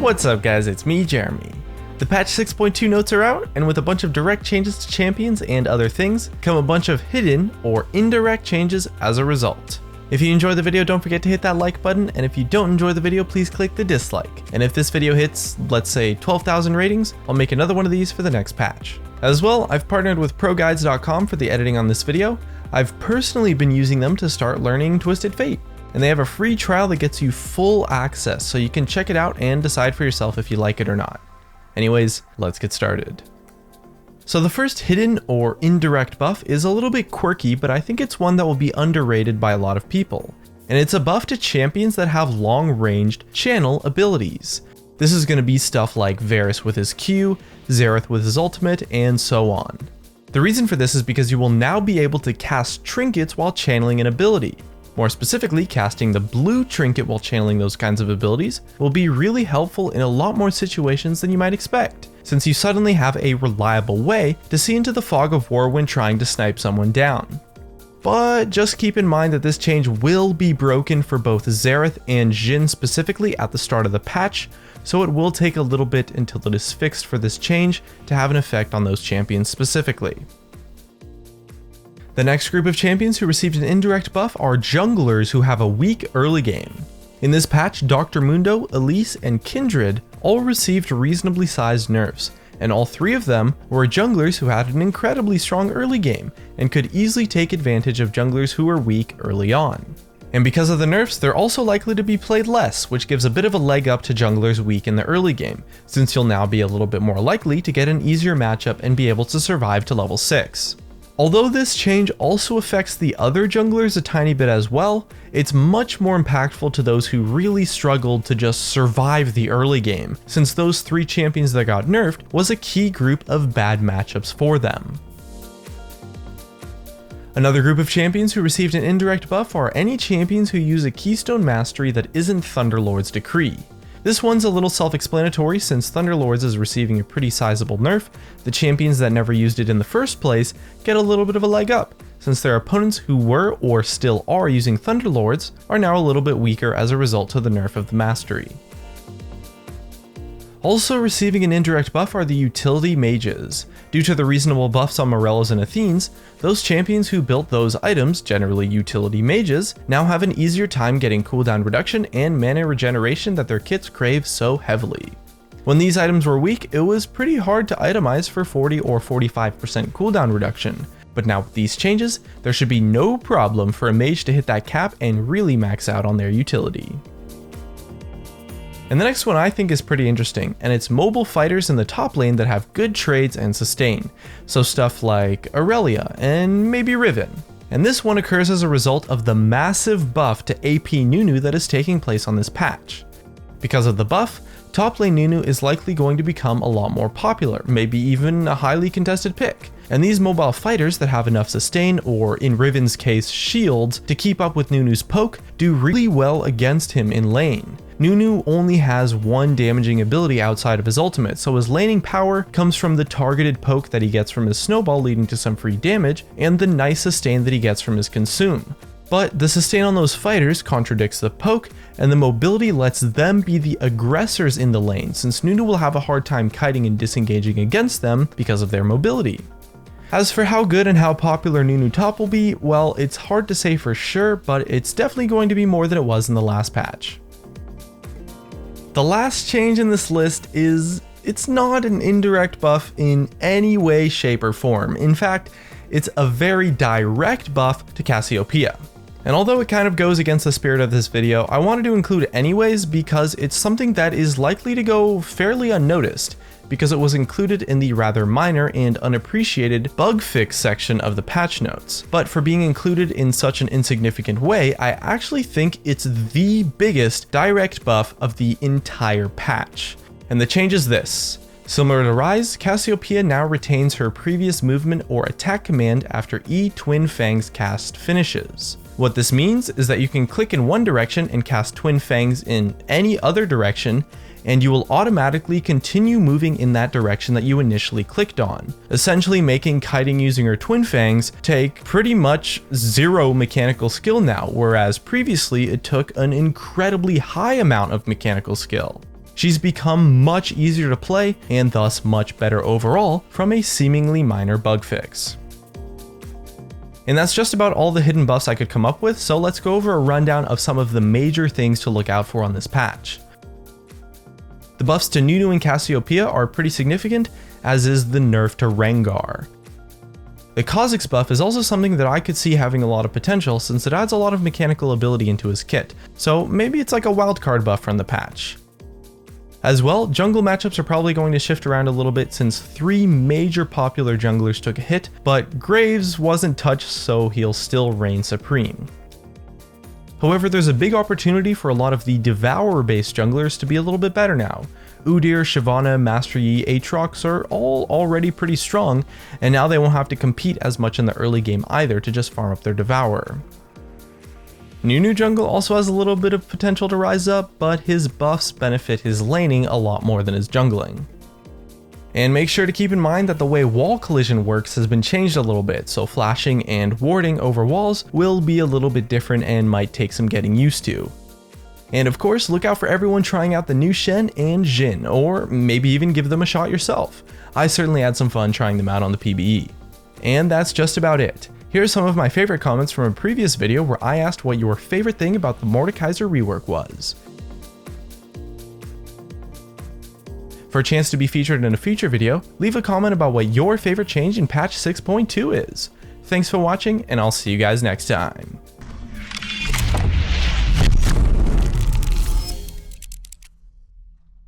What's up guys, it's me, Jeremy. The patch 6.2 notes are out, and with a bunch of direct changes to champions and other things, come a bunch of hidden or indirect changes as a result. If you enjoyed the video, don't forget to hit that like button, and if you don't enjoy the video, please click the dislike. And if this video hits, let's say 12,000 ratings, I'll make another one of these for the next patch. As well, I've partnered with ProGuides.com for the editing on this video. I've personally been using them to start learning Twisted Fate, and they have a free trial that gets you full access, so you can check it out and decide for yourself if you like it or not. Anyways, let's get started. So the first hidden or indirect buff is a little bit quirky, but I think it's one that will be underrated by a lot of people. And it's a buff to champions that have long-ranged channel abilities. This is going to be stuff like Varus with his Q, Xerath with his ultimate, and so on. The reason for this is because you will now be able to cast trinkets while channeling an ability. More specifically, casting the blue trinket while channeling those kinds of abilities will be really helpful in a lot more situations than you might expect, since you suddenly have a reliable way to see into the fog of war when trying to snipe someone down. But just keep in mind that this change will be broken for both Xerath and Jhin specifically at the start of the patch, so it will take a little bit until it is fixed for this change to have an effect on those champions specifically. The next group of champions who received an indirect buff are junglers who have a weak early game. In this patch, Dr. Mundo, Elise, and Kindred all received reasonably sized nerfs, and all three of them were junglers who had an incredibly strong early game and could easily take advantage of junglers who were weak early on. And because of the nerfs, they're also likely to be played less, which gives a bit of a leg up to junglers weak in the early game, since you'll now be a little bit more likely to get an easier matchup and be able to survive to level 6. Although this change also affects the other junglers a tiny bit as well, it's much more impactful to those who really struggled to just survive the early game, since those three champions that got nerfed was a key group of bad matchups for them. Another group of champions who received an indirect buff are any champions who use a Keystone mastery that isn't Thunderlord's Decree. This one's a little self-explanatory since Thunderlords is receiving a pretty sizable nerf. The champions that never used it in the first place get a little bit of a leg up, since their opponents who were or still are using Thunderlords are now a little bit weaker as a result of the nerf of the mastery. Also receiving an indirect buff are the utility mages. Due to the reasonable buffs on Morellos and Athenes, those champions who built those items, generally utility mages, now have an easier time getting cooldown reduction and mana regeneration that their kits crave so heavily. When these items were weak, it was pretty hard to itemize for 40 or 45% cooldown reduction, but now with these changes, there should be no problem for a mage to hit that cap and really max out on their utility. And the next one I think is pretty interesting, and it's mobile fighters in the top lane that have good trades and sustain, so stuff like Aurelia and maybe Riven. And this one occurs as a result of the massive buff to AP Nunu that is taking place on this patch. Because of the buff, top lane Nunu is likely going to become a lot more popular, maybe even a highly contested pick. And these mobile fighters that have enough sustain, or in Riven's case shields, to keep up with Nunu's poke do really well against him in lane. Nunu only has one damaging ability outside of his ultimate, so his laning power comes from the targeted poke that he gets from his snowball leading to some free damage, and the nice sustain that he gets from his consume. But the sustain on those fighters contradicts the poke, and the mobility lets them be the aggressors in the lane, since Nunu will have a hard time kiting and disengaging against them because of their mobility. As for how good and how popular Nunu top will be, well, it's hard to say for sure, but it's definitely going to be more than it was in the last patch. The last change in this list is, it's not an indirect buff in any way, shape, or form. In fact, it's a very direct buff to Cassiopeia. And although it kind of goes against the spirit of this video, I wanted to include it anyways because it's something that is likely to go fairly unnoticed, because it was included in the rather minor and unappreciated bug fix section of the patch notes. But for being included in such an insignificant way, I actually think it's the biggest direct buff of the entire patch. And the change is this. Similar to Rise, Cassiopeia now retains her previous movement or attack command after E Twin Fang's cast finishes. What this means is that you can click in one direction and cast Twin Fangs in any other direction, and you will automatically continue moving in that direction that you initially clicked on, essentially making kiting using her Twin Fangs take pretty much zero mechanical skill now, whereas previously it took an incredibly high amount of mechanical skill. She's become much easier to play and thus much better overall from a seemingly minor bug fix. And that's just about all the hidden buffs I could come up with, so let's go over a rundown of some of the major things to look out for on this patch. The buffs to Nunu and Cassiopeia are pretty significant, as is the nerf to Rengar. The Kha'Zix buff is also something that I could see having a lot of potential since it adds a lot of mechanical ability into his kit, so maybe it's like a wildcard buff from the patch. As well, jungle matchups are probably going to shift around a little bit since 3 major popular junglers took a hit, but Graves wasn't touched, so he'll still reign supreme. However, there's a big opportunity for a lot of the Devourer-based junglers to be a little bit better now. Udyr, Shyvana, Master Yi, Aatrox are all already pretty strong, and now they won't have to compete as much in the early game either to just farm up their Devourer. Nunu jungle also has a little bit of potential to rise up, but his buffs benefit his laning a lot more than his jungling. And make sure to keep in mind that the way wall collision works has been changed a little bit, so flashing and warding over walls will be a little bit different and might take some getting used to. And of course, look out for everyone trying out the new Shen and Jhin, or maybe even give them a shot yourself. I certainly had some fun trying them out on the PBE. And that's just about it. Here are some of my favorite comments from a previous video where I asked what your favorite thing about the Mordekaiser rework was. For a chance to be featured in a future video, leave a comment about what your favorite change in patch 6.2 is. Thanks for watching, and I'll see you guys next time.